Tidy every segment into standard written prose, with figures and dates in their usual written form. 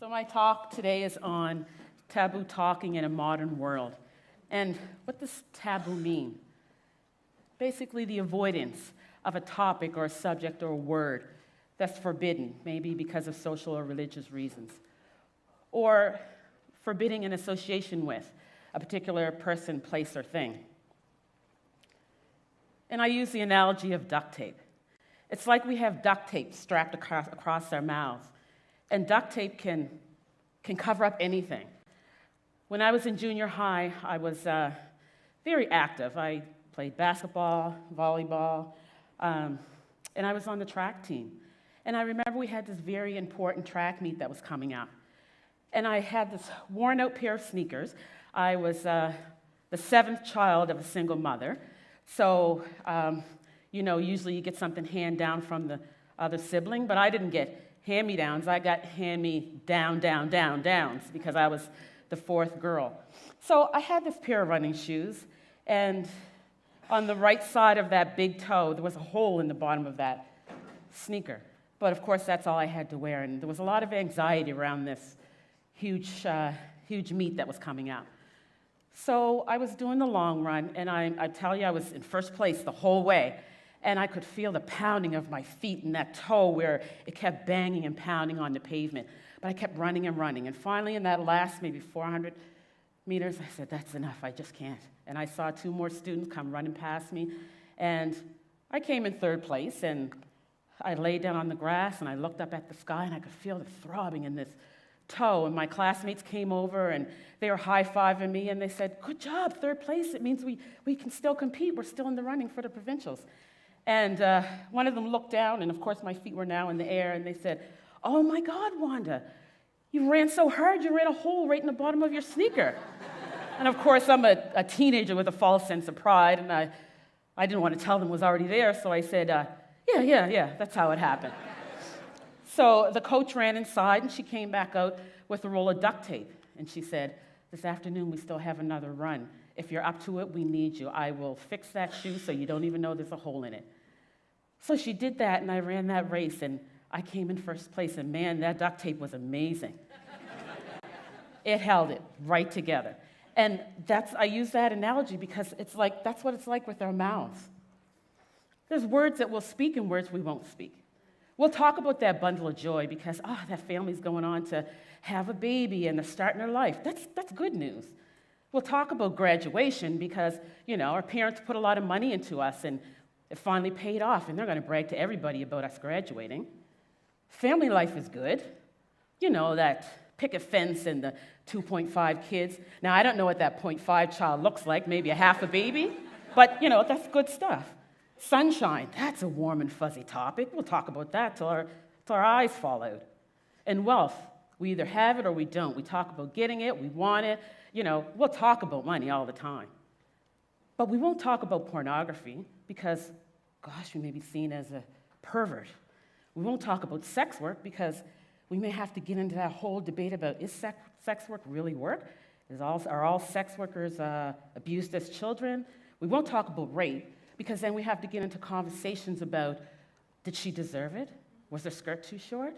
So my talk today is on taboo talking in a modern world. And what does taboo mean? Basically the avoidance of a topic or a subject or a word that's forbidden, maybe because of social or religious reasons. Or forbidding an association with a particular person, place, or thing. And I use the analogy of duct tape. It's like we have duct tape strapped across our mouths. And duct tape can cover up anything. When I was in junior high, I was very active. I played basketball, volleyball, and I was on the track team. And I remember we had this very important track meet that was coming up. And I had this worn-out pair of sneakers. I was the seventh child of a single mother. So, usually you get something hand-down from the other sibling, but I didn't get hand-me-downs. I got hand-me-down-downs because I was the fourth girl. So I had this pair of running shoes, and on the right side of that big toe, there was a hole in the bottom of that sneaker. But of course, that's all I had to wear, and there was a lot of anxiety around this huge meet that was coming out. So I was doing the long run, and I tell you, I was in first place the whole way. And I could feel the pounding of my feet and that toe where it kept banging and pounding on the pavement. But I kept running and running. And finally, in that last maybe 400 meters, I said, that's enough, I just can't. And I saw two more students come running past me. And I came in third place, and I laid down on the grass, and I looked up at the sky, and I could feel the throbbing in this toe. And my classmates came over, and they were high-fiving me, and they said, good job, third place. It means we can still compete. We're still in the running for the provincials. And one of them looked down, and of course my feet were now in the air, and they said, oh my God, Wanda, you ran so hard, you ran a hole right in the bottom of your sneaker. And of course I'm a teenager with a false sense of pride, and I didn't want to tell them it was already there, so I said, yeah, that's how it happened. So the coach ran inside, and she came back out with a roll of duct tape, and she said, this afternoon we still have another run. If you're up to it, we need you. I will fix that shoe so you don't even know there's a hole in it. So she did that, and I ran that race, and I came in first place, and man, that duct tape was amazing. It held it right together. And I use that analogy because it's like that's what it's like with our mouths. There's words that we'll speak and words we won't speak. We'll talk about that bundle of joy because, that family's going on to have a baby and they're starting their life. That's good news. We'll talk about graduation because, our parents put a lot of money into us and it finally paid off, and they're going to brag to everybody about us graduating. Family life is good. That picket fence and the 2.5 kids. Now, I don't know what that 0.5 child looks like, maybe a half a baby, but, that's good stuff. Sunshine, that's a warm and fuzzy topic. We'll talk about that till our eyes fall out. And wealth, we either have it or we don't. We talk about getting it, we want it. We'll talk about money all the time. But we won't talk about pornography because, we may be seen as a pervert. We won't talk about sex work because we may have to get into that whole debate about is sex work really work? Are all sex workers abused as children? We won't talk about rape because then we have to get into conversations about did she deserve it? Was her skirt too short?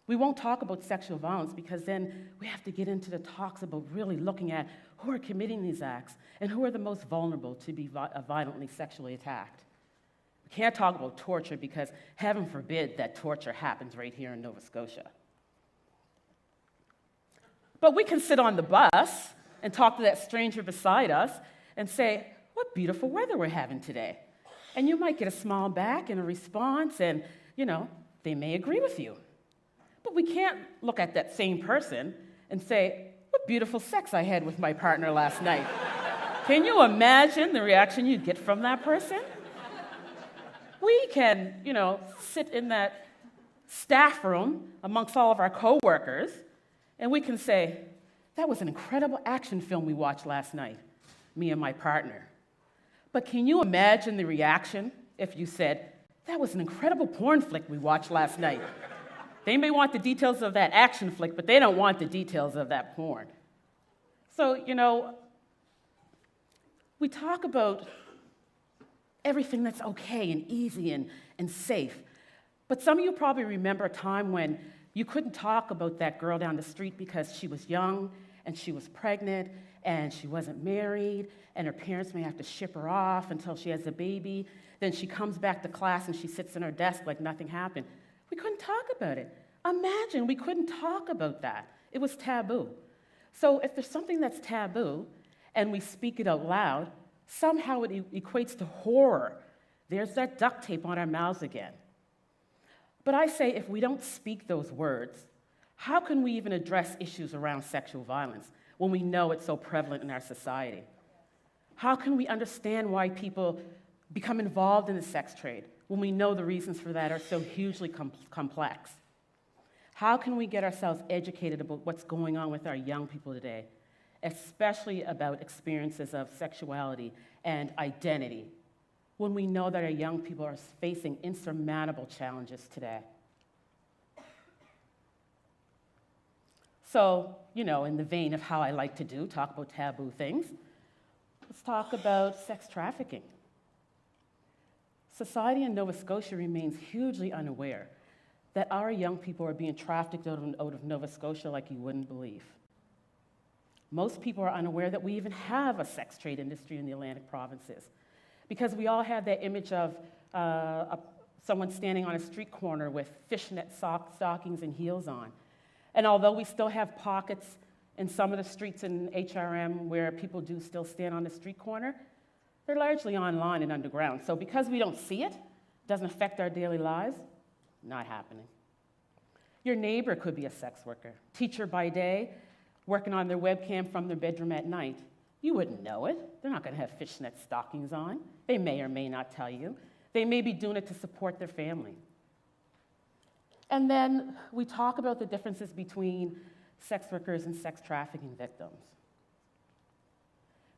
We won't talk about sexual violence because then we have to get into the talks about really looking at who are committing these acts and who are the most vulnerable to be violently sexually attacked. We can't talk about torture because heaven forbid that torture happens right here in Nova Scotia. But we can sit on the bus and talk to that stranger beside us and say, what beautiful weather we're having today. And you might get a smile back and a response and, they may agree with you. But we can't look at that same person and say, what beautiful sex I had with my partner last night. Can you imagine the reaction you'd get from that person? We can, sit in that staff room amongst all of our coworkers, and we can say, that was an incredible action film we watched last night, me and my partner. But can you imagine the reaction if you said, that was an incredible porn flick we watched last night? They may want the details of that action flick, but they don't want the details of that porn. So, we talk about everything that's okay and easy and safe. But some of you probably remember a time when You couldn't talk about that girl down the street because she was young and she was pregnant and she wasn't married and her parents may have to ship her off until she has a baby. Then she comes back to class and she sits in her desk like nothing happened. We couldn't talk about it. Imagine we couldn't talk about that. It was taboo. So if there's something that's taboo and we speak it out loud, somehow it equates to horror. There's that duct tape on our mouths again. But I say if we don't speak those words, how can we even address issues around sexual violence when we know it's so prevalent in our society? How can we understand why people become involved in the sex trade when we know the reasons for that are so hugely complex? How can we get ourselves educated about what's going on with our young people today, especially about experiences of sexuality and identity, when we know that our young people are facing insurmountable challenges today? So, in the vein of how I like to do, talk about taboo things, let's talk about sex trafficking. Society in Nova Scotia remains hugely unaware that our young people are being trafficked out of Nova Scotia like you wouldn't believe. Most people are unaware that we even have a sex trade industry in the Atlantic provinces, because we all have that image of someone standing on a street corner with fishnet stockings and heels on. And although we still have pockets in some of the streets in HRM where people do still stand on the street corner, they're largely online and underground. So because we don't see it, doesn't affect our daily lives, not happening. Your neighbor could be a sex worker, teacher by day, working on their webcam from their bedroom at night. You wouldn't know it. They're not going to have fishnet stockings on. They may or may not tell you. They may be doing it to support their family. And then we talk about the differences between sex workers and sex trafficking victims.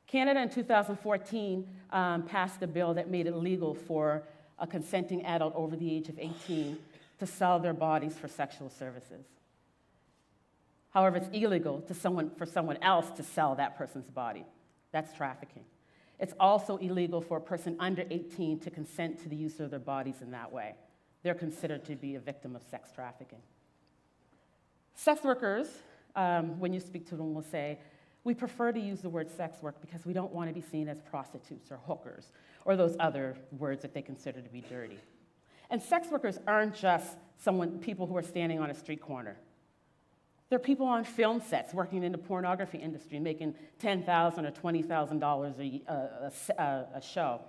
Canada in 2014 passed a bill that made it legal for a consenting adult over the age of 18 to sell their bodies for sexual services. However, it's illegal for someone else to sell that person's body. That's trafficking. It's also illegal for a person under 18 to consent to the use of their bodies in that way. They're considered to be a victim of sex trafficking. Sex workers, when you speak to them, will say, we prefer to use the word sex work because we don't want to be seen as prostitutes or hookers or those other words that they consider to be dirty. And sex workers aren't just people who are standing on a street corner. They're people on film sets working in the pornography industry making $10,000 or $20,000 a show.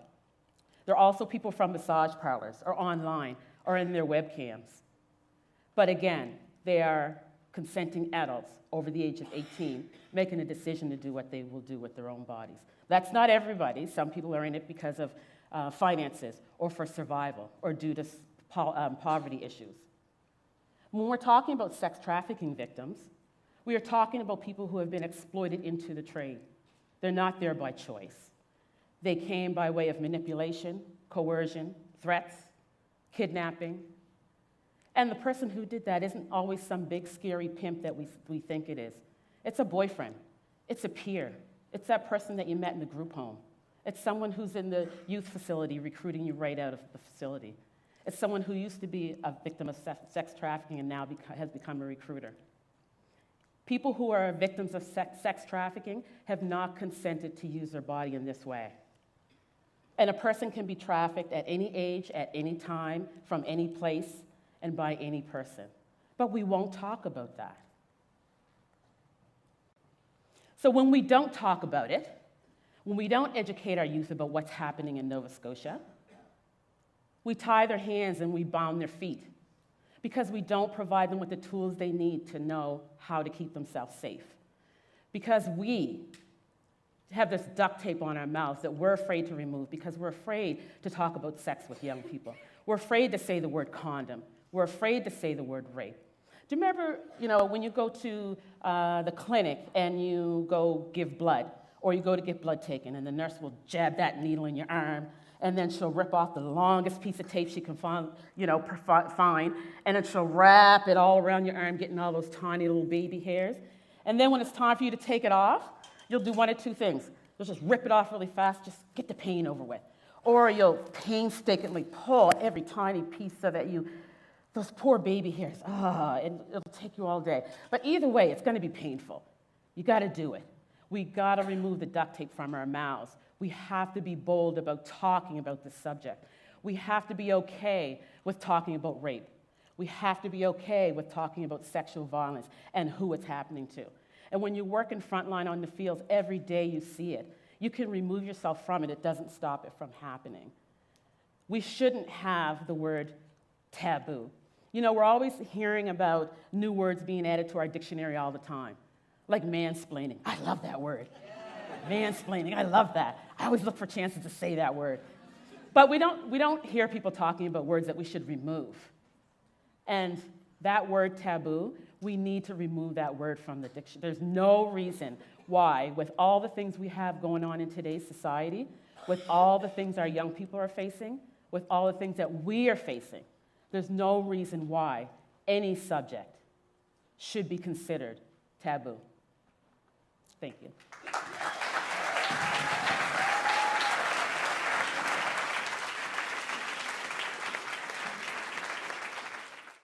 They're also people from massage parlors or online or in their webcams. But again, they are consenting adults over the age of 18 making a decision to do what they will do with their own bodies. That's not everybody. Some people are in it because of finances or for survival or due to poverty issues. When we're talking about sex trafficking victims, we are talking about people who have been exploited into the trade. They're not there by choice. They came by way of manipulation, coercion, threats, kidnapping. And the person who did that isn't always some big, scary pimp that we think it is. It's a boyfriend. It's a peer. It's that person that you met in the group home. It's someone who's in the youth facility recruiting you right out of the facility. It's someone who used to be a victim of sex trafficking and now has become a recruiter. People who are victims of sex trafficking have not consented to use their body in this way. And a person can be trafficked at any age, at any time, from any place, and by any person. But we won't talk about that. So when we don't talk about it, when we don't educate our youth about what's happening in Nova Scotia, we tie their hands and we bound their feet because we don't provide them with the tools they need to know how to keep themselves safe. Because we have this duct tape on our mouths that we're afraid to remove because we're afraid to talk about sex with young people. We're afraid to say the word condom. We're afraid to say the word rape. Do you remember, when you go to the clinic and you go give blood, or you go to get blood taken, and the nurse will jab that needle in your arm, and then she'll rip off the longest piece of tape she can find, and then she'll wrap it all around your arm, getting all those tiny little baby hairs. And then when it's time for you to take it off, you'll do one of two things. You'll just rip it off really fast, just get the pain over with. Or you'll painstakingly pull every tiny piece so that you those poor baby hairs, and it'll take you all day. But either way, it's going to be painful. You got to do it. We got to remove the duct tape from our mouths. We have to be bold about talking about this subject. We have to be okay with talking about rape. We have to be okay with talking about sexual violence and who it's happening to. And when you work in frontline on the fields, every day you see it. You can remove yourself from it. It doesn't stop it from happening. We shouldn't have the word taboo. You know, we're always hearing about new words being added to our dictionary all the time, like mansplaining. I love that word. Mansplaining, I love that. I always look for chances to say that word. But we don't hear people talking about words that we should remove. And that word taboo, we need to remove that word from the dictionary. There's no reason why, with all the things we have going on in today's society, with all the things our young people are facing, with all the things that we are facing, there's no reason why any subject should be considered taboo. Thank you.